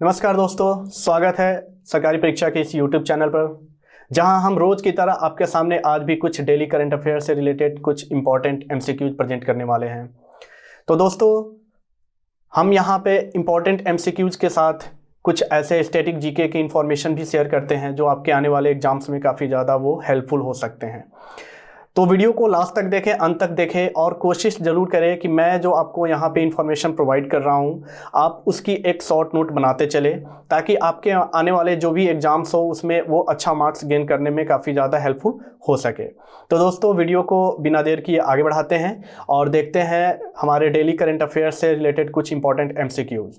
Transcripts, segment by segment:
नमस्कार दोस्तों, स्वागत है सरकारी परीक्षा के इस YouTube चैनल पर, जहां हम रोज की तरह आपके सामने आज भी कुछ डेली करंट अफेयर से रिलेटेड कुछ इंपॉर्टेंट MCQs प्रेजेंट करने वाले हैं। तो दोस्तों, हम यहां पे इंपॉर्टेंट MCQs के साथ कुछ ऐसे स्टैटिक जीके की इंफॉर्मेशन भी शेयर करते हैं जो आपके आने वाले एग्जाम्स में काफ़ी ज़्यादा वो हेल्पफुल हो सकते हैं। तो वीडियो को लास्ट तक देखें, अंत तक देखें और कोशिश ज़रूर करें कि मैं जो आपको यहाँ पे इंफॉर्मेशन प्रोवाइड कर रहा हूँ आप उसकी एक शॉर्ट नोट बनाते चले, ताकि आपके आने वाले जो भी एग्ज़ाम्स हो उसमें वो अच्छा मार्क्स गेन करने में काफ़ी ज़्यादा हेल्पफुल हो सके। तो दोस्तों, वीडियो को बिना देर किए आगे बढ़ाते हैं और देखते हैं हमारे डेली करंट अफेयर से रिलेटेड कुछ important MCQs।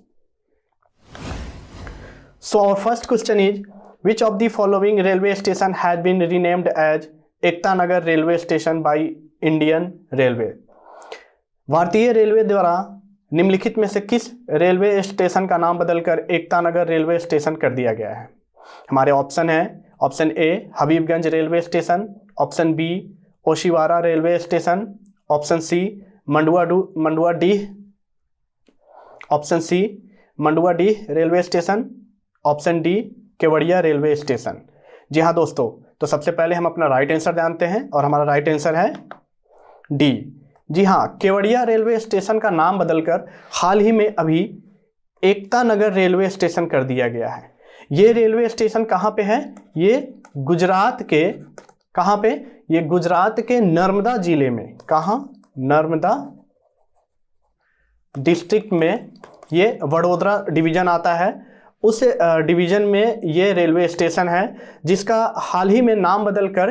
So our first question is, which of the following railway station has been renamed as Ekta Nagar railway station by Indian railway? भारतीय रेलवे द्वारा निम्नलिखित में से किस रेलवे स्टेशन का नाम बदलकर एकता नगर रेलवे स्टेशन कर दिया गया है? हमारे ऑप्शन है, option A Habibganj railway station, option B Oshiwara railway station, option C Manduadih, option C Manduadih railway station, option D Kevadia railway station. जी हाँ दोस्तों, तो सबसे पहले हम अपना राइट आंसर जानते हैं और हमारा राइट आंसर है डी। जी हाँ, केवड़िया रेलवे स्टेशन का नाम बदलकर हाल ही में अभी एकता नगर रेलवे स्टेशन कर दिया गया है। ये रेलवे स्टेशन कहाँ पे है? ये गुजरात के, कहाँ पे? ये गुजरात के नर्मदा जिले में। कहाँ? नर्मदा डिस्ट्रिक्ट में ये वडोदरा डिवीजन आता है। उस डिवीजन में ये रेलवे स्टेशन है जिसका हाल ही में नाम बदलकर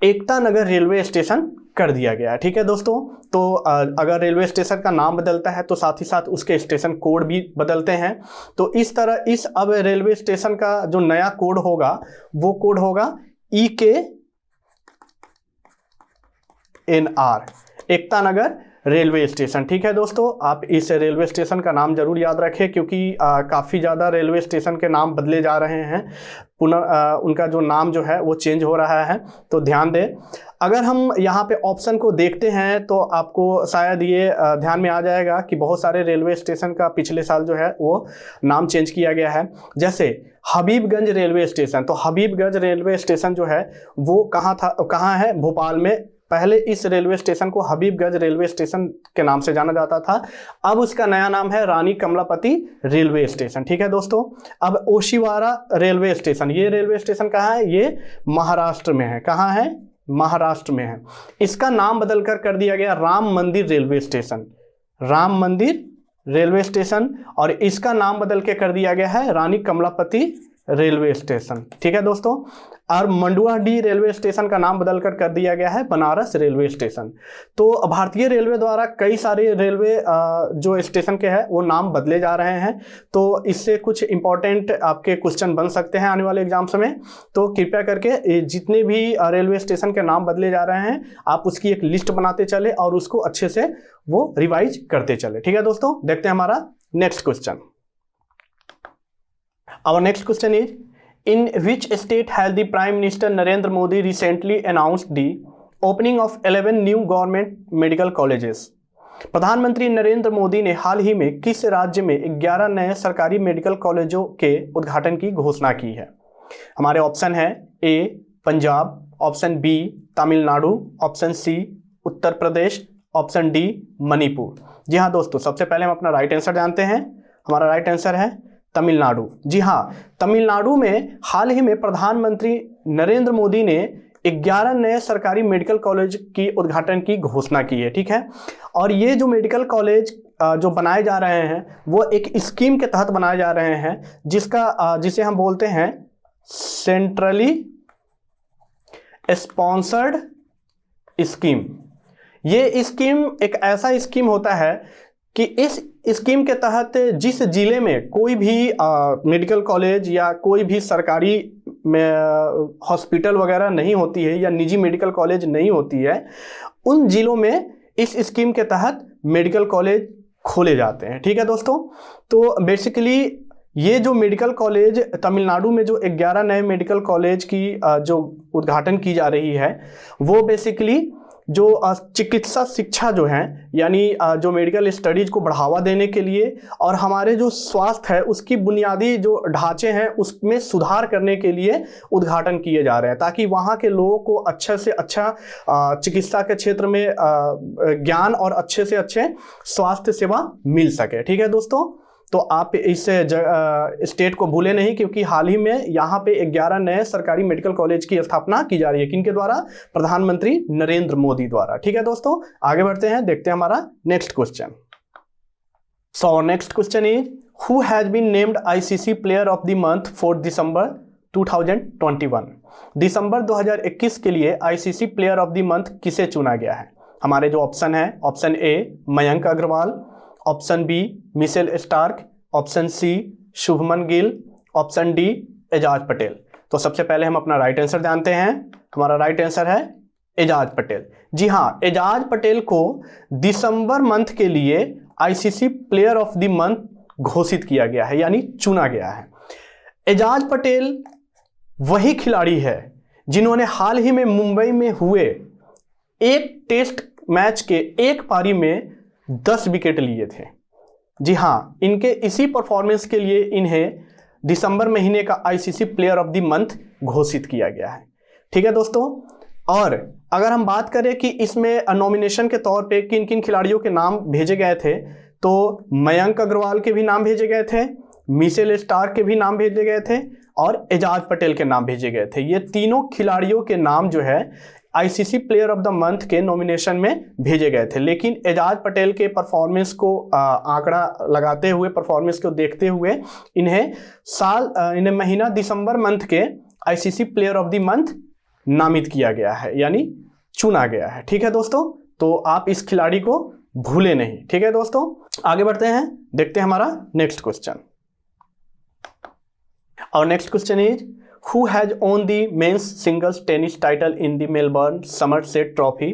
एकता नगर रेलवे स्टेशन कर दिया गया है। ठीक है दोस्तों, तो अगर रेलवे स्टेशन का नाम बदलता है तो साथ ही साथ उसके स्टेशन कोड भी बदलते हैं। तो इस तरह इस अब रेलवे स्टेशन का जो नया कोड होगा वो कोड होगा EKNR, Ekta Nagar railway station. ठीक है दोस्तों, आप इस रेलवे स्टेशन का नाम जरूर याद रखें क्योंकि काफ़ी ज़्यादा रेलवे स्टेशन के नाम बदले जा रहे हैं, पुनः उनका जो नाम जो है वो चेंज हो रहा है, तो ध्यान दें। अगर हम यहाँ पे ऑप्शन को देखते हैं तो आपको शायद ये ध्यान में आ जाएगा कि बहुत सारे रेलवे स्टेशन का पिछले साल जो है वो नाम चेंज किया गया है। जैसे हबीबगंज रेलवे स्टेशन, तो हबीबगंज रेलवे स्टेशन जो है वो कहाँ था, कहाँ है? भोपाल में। पहले इस रेलवे स्टेशन को हबीबगंज रेलवे स्टेशन के नाम से जाना जाता था, अब उसका नया नाम है रानी कमलापति रेलवे स्टेशन। ठीक है दोस्तों, अब ओशिवारा रेलवे स्टेशन, ये रेलवे स्टेशन कहाँ है? ये महाराष्ट्र में है। कहाँ है? महाराष्ट्र में है। इसका नाम बदलकर कर दिया गया राम मंदिर रेलवे स्टेशन, राम मंदिर रेलवे स्टेशन, और इसका नाम बदल के कर दिया गया है रानी कमलापति रेलवे स्टेशन। ठीक है दोस्तों, और मंडुआडीह रेलवे स्टेशन का नाम बदलकर कर दिया गया है बनारस रेलवे स्टेशन। तो भारतीय रेलवे द्वारा कई सारे रेलवे जो स्टेशन के हैं वो नाम बदले जा रहे हैं, तो इससे कुछ इंपॉर्टेंट आपके क्वेश्चन बन सकते हैं आने वाले एग्जाम्स में। तो कृपया करके जितने भी रेलवे स्टेशन के नाम बदले जा रहे हैं आप उसकी एक लिस्ट बनाते चले और उसको अच्छे से वो रिवाइज करते चले। ठीक है दोस्तों, देखते हैं हमारा next question. Our next question is, in which state has the Prime Minister Narendra Modi recently announced the opening of 11 new government medical colleges? प्रधानमंत्री नरेंद्र मोदी ने हाल ही में किस राज्य में 11 नए सरकारी मेडिकल कॉलेजों के उद्घाटन की घोषणा की है? हमारे ऑप्शन है A Punjab, option B Tamil Nadu, option C Uttar Pradesh, option D Manipur. जी हाँ दोस्तों, सबसे पहले हम अपना राइट आंसर जानते हैं। हमारा राइट आंसर है तमिलनाडु। जी हाँ, तमिलनाडु में हाल ही में प्रधानमंत्री नरेंद्र मोदी ने 11 नए सरकारी मेडिकल कॉलेज की उद्घाटन की घोषणा की है। ठीक है, और ये जो मेडिकल कॉलेज जो बनाए जा रहे हैं वो एक स्कीम के तहत बनाए जा रहे हैं जिसे हम बोलते हैं सेंट्रली स्पॉन्सर्ड स्कीम। ये स्कीम एक ऐसा स्कीम होता है कि इस स्कीम के तहत जिस जिले में कोई भी मेडिकल कॉलेज या कोई भी सरकारी हॉस्पिटल वगैरह नहीं होती है या निजी मेडिकल कॉलेज नहीं होती है, उन जिलों में इस स्कीम के तहत मेडिकल कॉलेज खोले जाते हैं। ठीक है दोस्तों, तो बेसिकली ये जो मेडिकल कॉलेज तमिलनाडु में जो 11 नए मेडिकल कॉलेज की जो उद्घाटन की जा रही है वो बेसिकली जो चिकित्सा शिक्षा जो है, यानी जो मेडिकल स्टडीज को बढ़ावा देने के लिए और हमारे जो स्वास्थ्य है उसकी बुनियादी जो ढांचे हैं उसमें सुधार करने के लिए उद्घाटन किए जा रहे हैं, ताकि वहाँ के लोगों को अच्छा से अच्छा चिकित्सा के क्षेत्र में ज्ञान और अच्छे से अच्छे स्वास्थ्य सेवा मिल सके। ठीक है दोस्तों, तो आप इस स्टेट को भूले नहीं, क्योंकि हाल ही में यहाँ पे 11 नए सरकारी मेडिकल कॉलेज की स्थापना की जा रही है। किनके द्वारा? प्रधानमंत्री नरेंद्र मोदी द्वारा। ठीक है दोस्तों, आगे बढ़ते हैं, देखते हैं हमारा next question. So next question is who has been named ICC player of the month for December 2021। दिसंबर 2021 के लिए ICC player of the month किसे चुना गया है? हमारे जो ऑप्शन है, option A Mayank Agarwal, option B Mitchell Starc, option C Shubman Gill, option D Ajaz Patel. तो सबसे पहले हम अपना राइट आंसर जानते हैं। हमारा राइट आंसर है एजाज पटेल। जी हाँ, एजाज पटेल को दिसंबर मंथ के लिए ICC player of the month घोषित किया गया है, यानी चुना गया है। एजाज पटेल वही खिलाड़ी है जिन्होंने हाल ही में मुंबई में हुए एक टेस्ट मैच के एक पारी में 10 विकेट लिए थे। जी हाँ, इनके इसी परफॉर्मेंस के लिए इन्हें दिसंबर महीने का ICC player of the month घोषित किया गया है। ठीक है दोस्तों, और अगर हम बात करें कि इसमें नॉमिनेशन के तौर पे किन किन खिलाड़ियों के नाम भेजे गए थे, तो मयंक अग्रवाल के भी नाम भेजे गए थे, मिशेल स्टार्क के भी नाम भेजे गए थे और एजाज पटेल के नाम भेजे गए थे। ये तीनों खिलाड़ियों के नाम जो है ICC player of the month के नॉमिनेशन में भेजे गए थे, लेकिन एजाज पटेल के परफॉर्मेंस को आंकड़ा लगाते हुए, परफॉर्मेंस को देखते हुए इन्हें महीना दिसंबर मंथ के ICC player of the month नामित किया गया है, यानी चुना गया है। ठीक है दोस्तों, तो आप इस खिलाड़ी को भूले नहीं। ठीक है दोस्तों, आगे बढ़ते हैं, देखते हैं हमारा नेक्स्ट क्वेश्चन। और next question is Who has won the men's singles tennis title in the Melbourne Somerset Trophy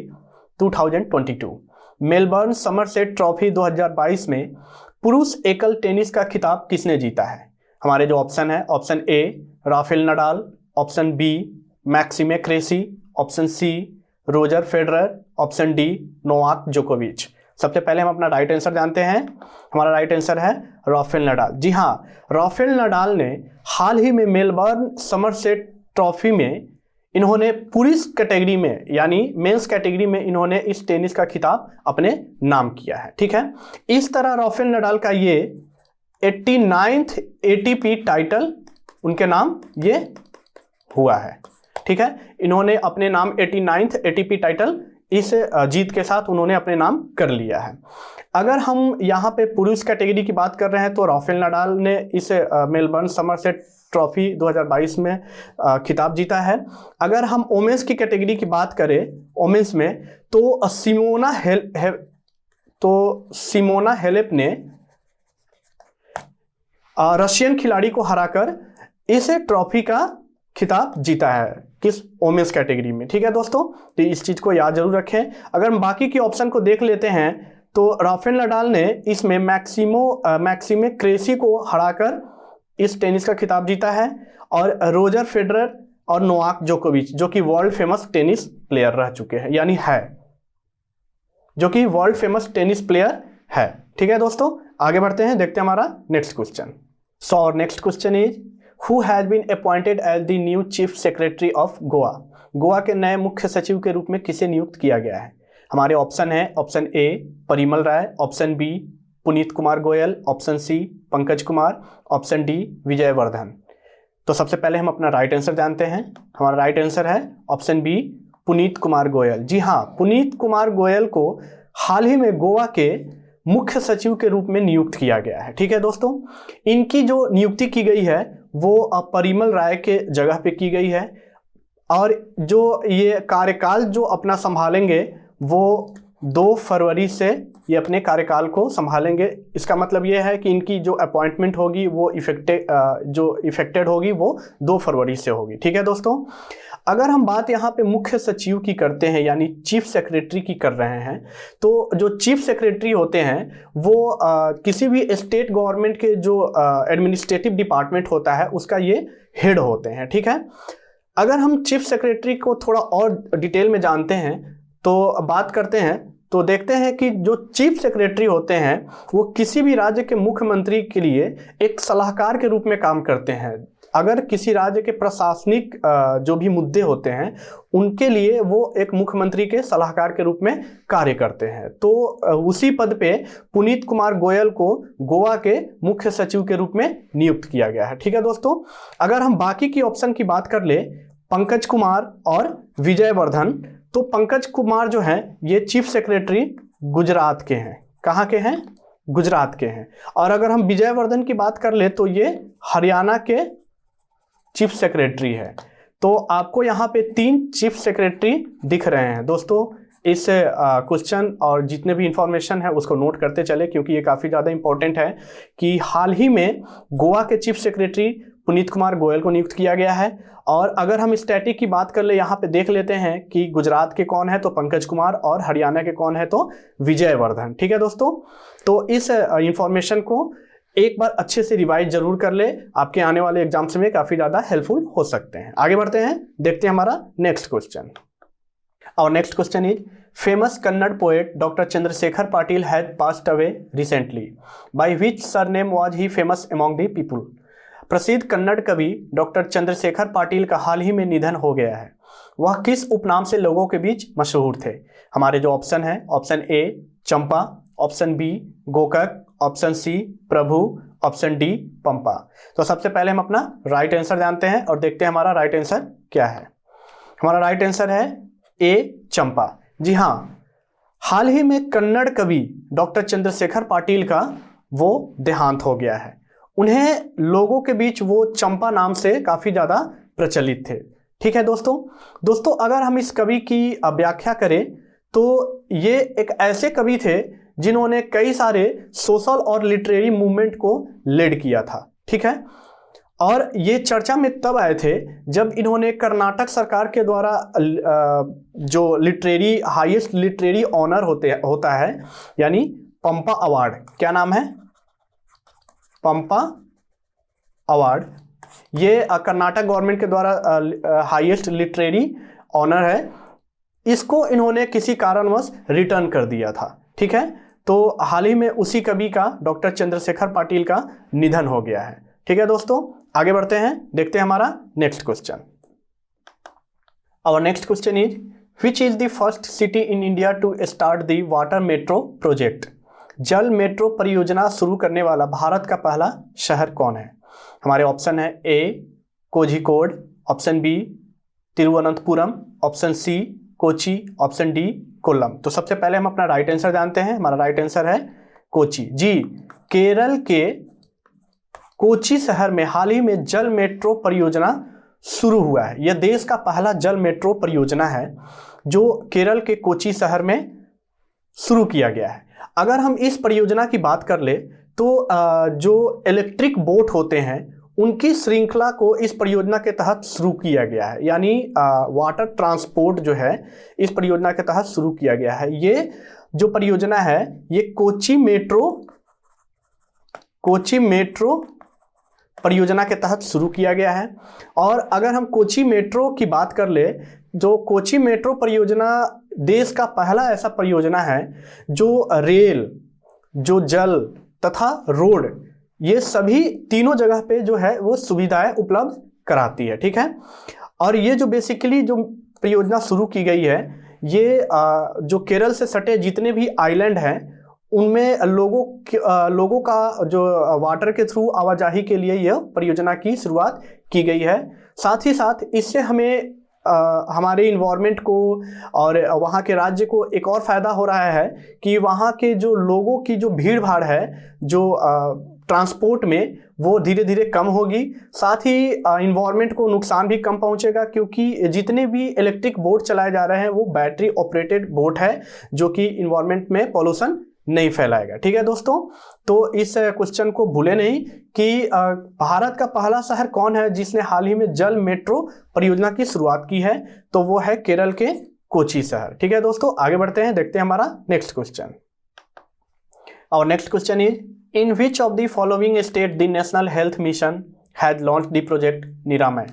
2022? Melbourne Somerset trophy 2022 में पुरुष एकल टेनिस का खिताब किसने जीता है? हमारे जो ऑप्शन है, option A Rafael Nadal, option B Maxime Cressy, option C Roger Federer, option D Novak जोकोविच। सबसे पहले हम अपना राइट आंसर जानते हैं। हमारा राइट आंसर है राफेल नडाल। जी हाँ, राफेल नडाल ने हाल ही में मेलबर्न समरसेट ट्रॉफी में इन्होंने पुरुष कैटेगरी में, यानी मेंस कैटेगरी में इन्होंने इस टेनिस का खिताब अपने नाम किया है। ठीक है, इस तरह राफेल नडाल का ये 89th ATP टाइटल उनके नाम ये हुआ है। ठीक है, इन्होंने अपने नाम 89th ATP टाइटल इस जीत के साथ उन्होंने अपने नाम कर लिया है। अगर हम यहाँ पे पुरुष कैटेगरी की बात कर रहे हैं तो राफेल नडाल ने इस मेलबर्न समरसेट ट्रॉफी 2022 में खिताब जीता है। अगर हम वोमेंस की कैटेगरी की बात करें, वोमेंस में, तो सिमोना हेलेप ने रशियन खिलाड़ी को हराकर इस ट्रॉफी का खिताब जीता है। किस? वोमेंस कैटेगरी में। ठीक है दोस्तों, तो इस चीज को याद जरूर रखें। अगर हम बाकी की ऑप्शन को देख लेते हैं तो राफेल नडाल ने इसमें मैक्सिमे क्रेसी को हराकर इस टेनिस का खिताब जीता है, और रोजर फेडरर और नोवाक जोकोविच, जो कि वर्ल्ड फेमस टेनिस प्लेयर रह चुके हैं, यानी है, जो कि वर्ल्ड फेमस टेनिस प्लेयर है। ठीक है दोस्तों, आगे बढ़ते हैं, देखते हैं हमारा next question. So next question is who has been appointed as the new chief secretary of Goa. Goa के नए मुख्य सचिव के रूप में किसे नियुक्त किया गया है? हमारे ऑप्शन है, option A Parimal Rai, option B Puneet Kumar Goyal, option C Pankaj Kumar, option D Vijay Vardhan. तो सबसे पहले हम अपना राइट आंसर जानते हैं। हमारा राइट आंसर है ऑप्शन बी पुनीत कुमार गोयल। जी हाँ, पुनीत कुमार गोयल को हाल ही में गोवा के मुख्य सचिव के रूप में नियुक्त किया गया है। ठीक है दोस्तों, इनकी जो नियुक्ति की गई है वो परिमल राय के जगह पे की गई है, और जो ये कार्यकाल जो अपना संभालेंगे वो 2 फरवरी से ये अपने कार्यकाल को संभालेंगे। इसका मतलब ये है कि इनकी जो अपॉइंटमेंट होगी वो इफेक्टेड होगी वो 2 फरवरी से होगी। ठीक है दोस्तों, अगर हम बात यहाँ पे मुख्य सचिव की करते हैं, यानी चीफ सेक्रेटरी की कर रहे हैं, तो जो चीफ सेक्रेटरी होते हैं वो किसी भी स्टेट गवर्नमेंट के जो एडमिनिस्ट्रेटिव डिपार्टमेंट होता है उसका ये हेड होते हैं। ठीक है, अगर हम चीफ सेक्रेटरी को थोड़ा और डिटेल में जानते हैं तो बात करते हैं तो देखते हैं कि जो चीफ सेक्रेटरी होते हैं वो किसी भी राज्य के मुख्यमंत्री के लिए एक सलाहकार के रूप में काम करते हैं। अगर किसी राज्य के प्रशासनिक जो भी मुद्दे होते हैं उनके लिए वो एक मुख्यमंत्री के सलाहकार के रूप में कार्य करते हैं। तो उसी पद पे पुनीत कुमार गोयल को गोवा के मुख्य सचिव के रूप में नियुक्त किया गया है। ठीक है दोस्तों, अगर हम बाकी की ऑप्शन की बात कर ले, पंकज कुमार और विजय वर्धन, तो पंकज कुमार जो हैं ये चीफ सेक्रेटरी गुजरात के हैं। कहाँ के हैं? गुजरात के हैं। और अगर हम विजय वर्धन की बात कर ले तो ये हरियाणा के चीफ सेक्रेटरी है। तो आपको यहाँ पे 3 चीफ सेक्रेटरी दिख रहे हैं। दोस्तों इस क्वेश्चन और जितने भी इंफॉर्मेशन है उसको नोट करते चले, क्योंकि ये काफ़ी ज़्यादा इंपॉर्टेंट है कि हाल ही में गोवा के चीफ सेक्रेटरी पुनीत कुमार गोयल को नियुक्त किया गया है। और अगर हम स्टैटिक की बात कर ले, यहाँ पे देख लेते हैं कि गुजरात के कौन है तो पंकज कुमार और हरियाणा के कौन है तो विजय वर्धन। ठीक है दोस्तों, तो इस इंफॉर्मेशन को एक बार अच्छे से रिवाइज जरूर कर ले, आपके आने वाले एग्जाम्स में काफ़ी ज़्यादा हेल्पफुल हो सकते हैं। आगे बढ़ते हैं, देखते हैं हमारा नेक्स्ट क्वेश्चन। और next question is famous Kannada poet doctor Chandrashekhar Patil had passed away recently, by which surname was he famous among the people. प्रसिद्ध कन्नड़ कवि डॉक्टर चंद्रशेखर पाटिल का हाल ही में निधन हो गया है। वह किस उपनाम से लोगों के बीच मशहूर थे? हमारे जो ऑप्शन है, option A Champa, option B Gokak, option C Prabhu, option D Pampa. तो सबसे पहले हम अपना राइट आंसर जानते हैं और देखते हैं हमारा राइट आंसर क्या है। हमारा राइट आंसर है ए चंपा। जी हाँ, हाल ही में कन्नड़ कवि डॉक्टर चंद्रशेखर पाटिल का वो देहांत हो गया है। उन्हें लोगों के बीच वो चंपा नाम से काफ़ी ज़्यादा प्रचलित थे। ठीक है दोस्तों अगर हम इस कवि की व्याख्या करें तो ये एक ऐसे कवि थे जिन्होंने कई सारे सोशल और लिटरेरी मूवमेंट को लीड किया था। ठीक है, और ये चर्चा में तब आए थे जब इन्होंने कर्नाटक सरकार के द्वारा जो हाईएस्ट लिटरेरी ऑनर होता है यानी पंपा अवार्ड, क्या नाम है? पंपा अवार्ड, ये कर्नाटक गवर्नमेंट के द्वारा हाईएस्ट लिटरेरी ऑनर है। इसको इन्होंने किसी कारणवश रिटर्न कर दिया था। ठीक है, तो हाल ही में उसी कवि का डॉक्टर चंद्रशेखर पाटिल का निधन हो गया है। ठीक है दोस्तों, आगे बढ़ते हैं, देखते हैं हमारा next question. Our next question is which is the first city in India to start the water metro project. जल मेट्रो परियोजना शुरू करने वाला भारत का पहला शहर कौन है? हमारे ऑप्शन है A Kozhikode, option B Thiruvananthapuram, option C Kochi, option D Kollam. तो सबसे पहले हम अपना राइट आंसर जानते हैं। हमारा राइट आंसर है कोची। जी, केरल के कोची शहर में हाल ही में जल मेट्रो परियोजना शुरू हुआ है। यह देश का पहला जल मेट्रो परियोजना है जो केरल के कोची शहर में शुरू किया गया है। अगर हम इस परियोजना की बात कर ले तो जो इलेक्ट्रिक बोट होते हैं उनकी श्रृंखला को इस परियोजना के तहत शुरू किया गया है, यानी वाटर ट्रांसपोर्ट जो है इस परियोजना के तहत शुरू किया गया है। ये जो परियोजना है ये कोची मेट्रो परियोजना के तहत शुरू किया गया है। और अगर हम कोची मेट्रो की बात कर ले, जो कोची मेट्रो परियोजना देश का पहला ऐसा परियोजना है जो रेल, जो जल तथा रोड, ये सभी तीनों जगह पे जो है वो सुविधाएं उपलब्ध कराती है। ठीक है, और ये जो बेसिकली जो परियोजना शुरू की गई है ये जो केरल से सटे जितने भी आइलैंड हैं उनमें लोगों का जो वाटर के थ्रू आवाजाही के लिए यह परियोजना की शुरुआत की गई है। साथ ही साथ इससे हमें हमारे इन्वायरमेंट को और वहाँ के राज्य को एक और फ़ायदा हो रहा है कि वहाँ के जो लोगों की जो भीड़ भाड़ है जो ट्रांसपोर्ट में वो धीरे धीरे कम होगी। साथ ही इन्वायरमेंट को नुकसान भी कम पहुँचेगा, क्योंकि जितने भी इलेक्ट्रिक बोट चलाए जा रहे हैं वो बैटरी ऑपरेटेड बोट है जो कि इन्वायरमेंट में पॉल्यूशन नहीं फैलाएगा। ठीक है दोस्तों, तो इस क्वेश्चन को भूले नहीं कि भारत का पहला शहर कौन है जिसने हाल ही में जल मेट्रो परियोजना की शुरुआत की है, तो वो है केरल के कोची शहर। ठीक है दोस्तों, आगे बढ़ते हैं, देखते हैं हमारा नेक्स्ट क्वेश्चन। और next question is in which of the following state the national health mission has launch the project निरामय।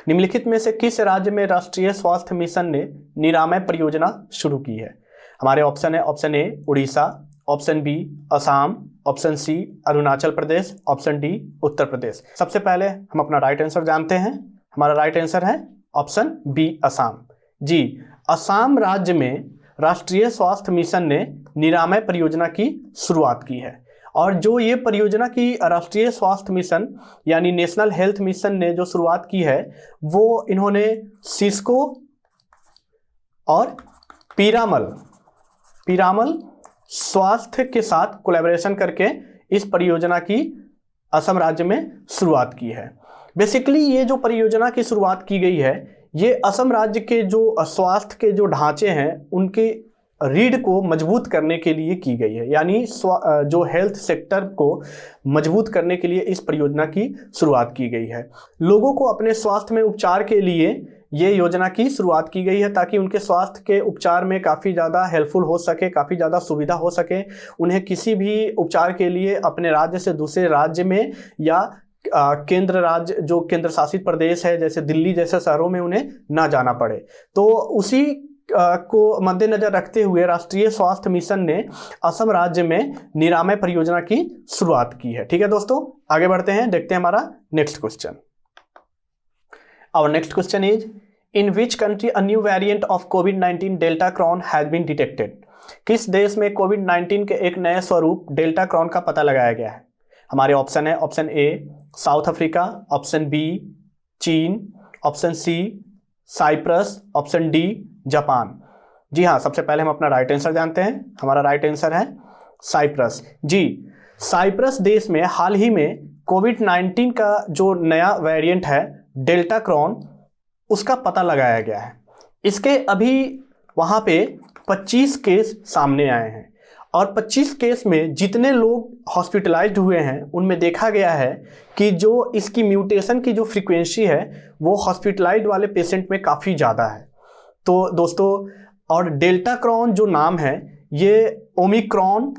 निम्नलिखित में से किस राज्य में राष्ट्रीय स्वास्थ्य मिशन ने निरामय परियोजना शुरू की है? हमारे ऑप्शन है, option A Orissa, option B Assam, option C Arunachal Pradesh, option D Uttar Pradesh. सबसे पहले हम अपना राइट आंसर जानते हैं। हमारा राइट आंसर है ऑप्शन बी असम। जी, असम राज्य में राष्ट्रीय स्वास्थ्य मिशन ने निरामय परियोजना की शुरुआत की है। और जो ये परियोजना की राष्ट्रीय स्वास्थ्य मिशन यानी नेशनल हेल्थ मिशन ने जो शुरुआत की है वो इन्होंने सिस्को और पीरामल स्वास्थ्य के साथ कोलैबोरेशन करके इस परियोजना की असम राज्य में शुरुआत की है। बेसिकली ये जो परियोजना की शुरुआत की गई है ये असम राज्य के जो स्वास्थ्य के जो ढांचे हैं उनके रीढ़ को मजबूत करने के लिए की गई है, यानी जो हेल्थ सेक्टर को मजबूत करने के लिए इस परियोजना की शुरुआत की गई है। लोगों को अपने स्वास्थ्य में उपचार के लिए ये योजना की शुरुआत की गई है ताकि उनके स्वास्थ्य के उपचार में काफ़ी ज़्यादा हेल्पफुल हो सके, काफ़ी ज़्यादा सुविधा हो सके, उन्हें किसी भी उपचार के लिए अपने राज्य से दूसरे राज्य में या केंद्र राज्य जो केंद्र शासित प्रदेश है जैसे दिल्ली जैसे शहरों में उन्हें ना जाना पड़े। तो उसी को मद्देनजर रखते हुए राष्ट्रीय स्वास्थ्य मिशन ने असम राज्य में निरामय परियोजना की शुरुआत की है। ठीक है दोस्तों, आगे बढ़ते हैं, देखते हैं हमारा next question. Our next question is, in which country a new variant of COVID-19 deltacron has been detected? किस देश में कोविड-19 के एक नए स्वरूप डेल्टा क्रॉन का पता लगाया गया है? हमारे ऑप्शन है, option A South Africa, option B चीन, option C Cyprus, option D Japan. जी हाँ, सबसे पहले हम अपना राइट आंसर जानते हैं। हमारा राइट आंसर है साइप्रस। जी, साइप्रस देश में हाल ही में कोविड-19 का जो नया वेरिएंट है डेल्टा क्रॉन उसका पता लगाया गया है। इसके अभी वहाँ पे 25 केस सामने आए हैं और 25 केस में जितने लोग हॉस्पिटलाइज्ड हुए हैं उनमें देखा गया है कि जो इसकी म्यूटेशन की जो फ्रीक्वेंसी है वो हॉस्पिटलाइज्ड वाले पेशेंट में काफ़ी ज़्यादा है। तो दोस्तों, और डेल्टा क्रॉन जो नाम है ये ओमिक्रॉन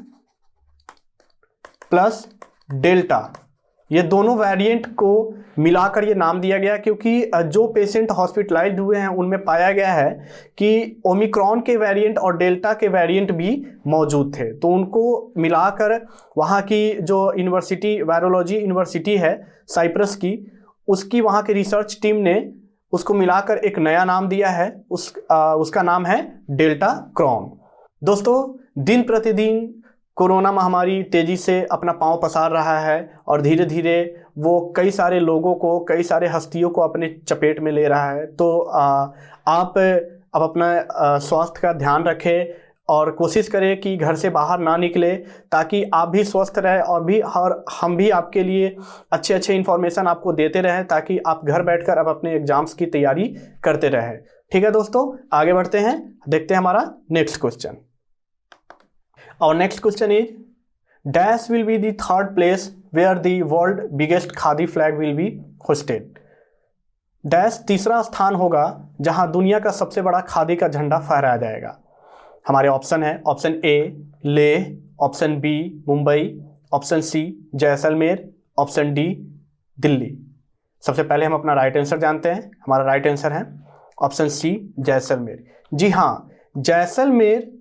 प्लस डेल्टा ये दोनों वेरिएंट को मिलाकर ये नाम दिया गया क्योंकि जो पेशेंट हॉस्पिटलाइज्ड हुए हैं उनमें पाया गया है कि ओमिक्रॉन के वेरिएंट और डेल्टा के वेरिएंट भी मौजूद थे। तो उनको मिलाकर वहाँ की जो यूनिवर्सिटी वायरोलॉजी यूनिवर्सिटी है साइप्रस की, उसकी वहाँ की रिसर्च टीम ने उसको मिलाकर एक नया नाम दिया है। उसका नाम है डेल्टा क्रॉन। दोस्तों, दिन प्रतिदिन कोरोना महामारी तेज़ी से अपना पांव पसार रहा है और धीरे धीरे वो कई सारे लोगों को, कई सारे हस्तियों को अपने चपेट में ले रहा है। तो आप अब अपना स्वास्थ्य का ध्यान रखें और कोशिश करें कि घर से बाहर ना निकले ताकि आप भी स्वस्थ रहें और हम भी आपके लिए अच्छे अच्छे इन्फॉर्मेशन आपको देते रहें ताकि आप घर बैठकर अब अपने एग्जाम्स की तैयारी करते रहें। ठीक है दोस्तों, आगे बढ़ते हैं, देखते हैं हमारा next question. Our next question is, Dash will be the third place where the world biggest khadi flag will be hosted. Dash तीसरा स्थान होगा जहां दुनिया का सबसे बड़ा खादी का झंडा फहराया जाएगा। हमारे ऑप्शन है, option A Leh, option B Mumbai, option C Jaisalmer, option D Delhi. सबसे पहले हम अपना राइट आंसर जानते हैं। हमारा राइट आंसर है ऑप्शन सी जैसलमेर। जी हाँ, जैसलमेर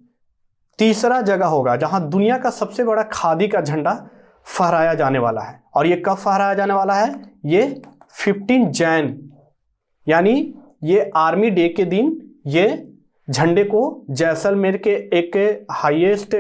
तीसरा जगह होगा जहां दुनिया का सबसे बड़ा खादी का झंडा फहराया जाने वाला है। और ये कब फहराया जाने वाला है? ये 15 जैन यानी ये आर्मी डे के दिन ये झंडे को जैसलमेर के एक हाईएस्ट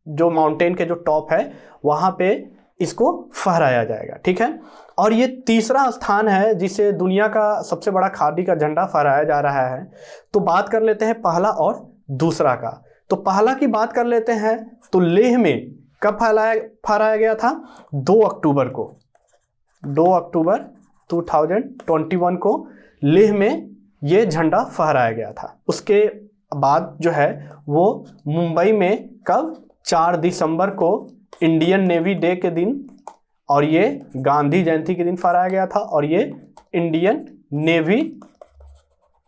जो माउंटेन के जो टॉप है वहां पे इसको फहराया जाएगा। ठीक है, और ये तीसरा स्थान है जिसे दुनिया का सबसे बड़ा खादी का झंडा फहराया जा रहा है। तो बात कर लेते हैं पहला और दूसरा का। तो पहला की बात कर लेते हैं तो लेह में कब फहराया गया था? 2 अक्टूबर को, 2 अक्टूबर 2021 को लेह में ये झंडा फहराया गया था। उसके बाद जो है वो मुंबई में कब? 4 दिसंबर को इंडियन नेवी डे के दिन और ये गांधी जयंती के दिन फहराया गया था और ये इंडियन नेवी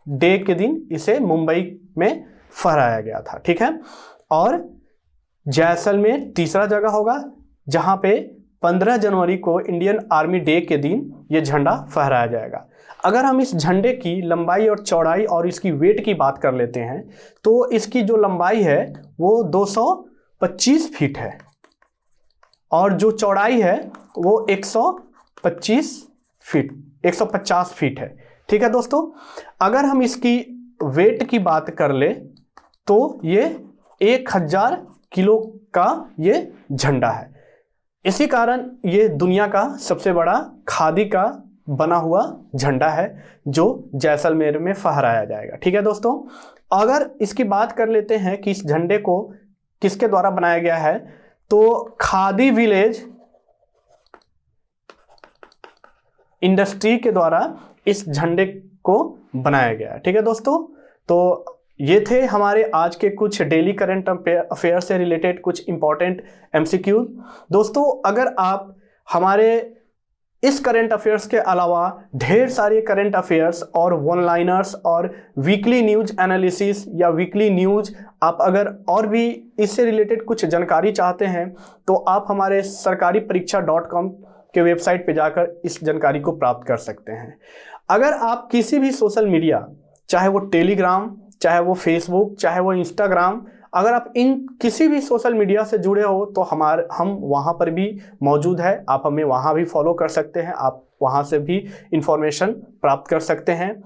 डे के दिन इसे मुंबई में फहराया गया था। ठीक है, और जैसलमेर तीसरा जगह होगा जहां पे 15 जनवरी को इंडियन आर्मी डे के दिन ये झंडा फहराया जाएगा। अगर हम इस झंडे की लंबाई और चौड़ाई और इसकी वेट की बात कर लेते हैं तो इसकी जो लंबाई है वो 225 फीट है और जो चौड़ाई है वो 150 फीट है। ठीक है दोस्तों, अगर हम इसकी वेट की बात कर ले तो ये 1000 किलो का ये झंडा है। इसी कारण ये दुनिया का सबसे बड़ा खादी का बना हुआ झंडा है जो जैसलमेर में फहराया जाएगा। ठीक है दोस्तों, अगर इसकी बात कर लेते हैं कि इस झंडे को किसके द्वारा बनाया गया है तो खादी विलेज इंडस्ट्री के द्वारा इस झंडे को बनाया गया है। ठीक है दोस्तों, तो ये थे हमारे आज के कुछ डेली करंट अफेयर से रिलेटेड कुछ इंपॉर्टेंट एमसीक्यू। दोस्तों, अगर आप हमारे इस करंट अफेयर्स के अलावा ढेर सारे करंट अफेयर्स और वन लाइनर्स और वीकली न्यूज एनालिसिस या वीकली न्यूज आप अगर और भी इससे रिलेटेड कुछ जानकारी चाहते हैं तो आप हमारे sarkariPariksha.com के वेबसाइट पे जाकर इस जानकारी को प्राप्त कर सकते हैं। अगर आप किसी भी सोशल मीडिया, चाहे वो टेलीग्राम, चाहे वो फेसबुक, चाहे वो इंस्टाग्राम, अगर आप इन किसी भी सोशल मीडिया से जुड़े हो तो हम वहाँ पर भी मौजूद है। आप हमें वहाँ भी फॉलो कर सकते हैं, आप वहाँ से भी इंफॉर्मेशन प्राप्त कर सकते हैं।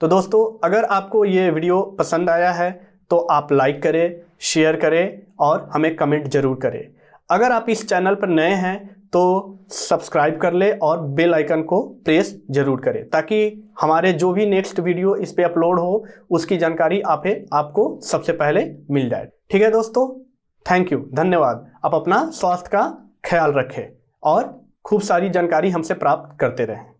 तो दोस्तों, अगर आपको ये वीडियो पसंद आया है तो आप लाइक करें, शेयर करें और हमें कमेंट जरूर करें। अगर आप इस चैनल पर नए हैं तो सब्सक्राइब कर ले और बेल आइकन को प्रेस जरूर करें ताकि हमारे जो भी नेक्स्ट वीडियो इस पे अपलोड हो उसकी जानकारी आपको सबसे पहले मिल जाए। ठीक है दोस्तों, थैंक यू, धन्यवाद। आप अपना स्वास्थ्य का ख्याल रखें और खूब सारी जानकारी हमसे प्राप्त करते रहें।